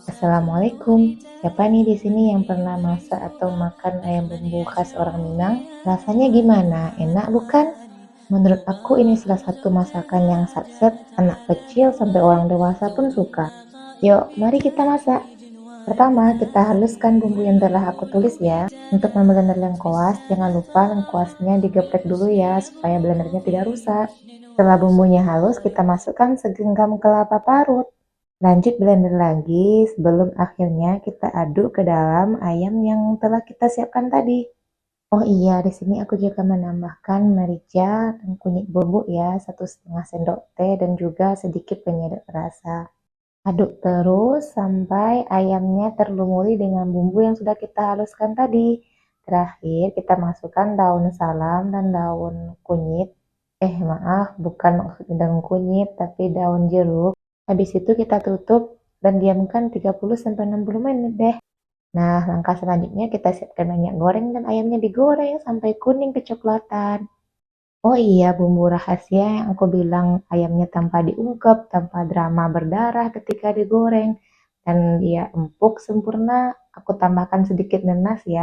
Assalamualaikum. Siapa nih di sini yang pernah masak atau makan ayam bumbu khas orang Minang? Rasanya gimana? Enak bukan? Menurut aku ini salah satu masakan yang satset, anak kecil sampai orang dewasa pun suka. Yuk, mari kita masak. Pertama, kita haluskan bumbu yang telah aku tulis ya. Untuk memblender lengkuas, jangan lupa lengkuasnya digeprek dulu ya, supaya blendernya tidak rusak. Setelah bumbunya halus, kita masukkan segenggam kelapa parut. Lanjut blender lagi sebelum akhirnya kita aduk ke dalam ayam yang telah kita siapkan tadi. Oh iya, di sini aku juga menambahkan merica dan kunyit bubuk ya, 1,5 sendok teh dan juga sedikit penyedap rasa. Aduk terus sampai ayamnya terlumuri dengan bumbu yang sudah kita haluskan tadi. Terakhir kita masukkan daun salam dan daun kunyit. Maaf, bukan maksudnya daun kunyit, tapi daun jeruk. Habis itu kita tutup dan diamkan 30-60 menit deh. Nah, langkah selanjutnya kita siapkan minyak goreng dan ayamnya digoreng sampai kuning kecoklatan. Oh iya, bumbu rahasia yang aku bilang ayamnya tanpa diungkep, tanpa drama berdarah ketika digoreng, dan dia empuk sempurna. Aku tambahkan sedikit nanas ya.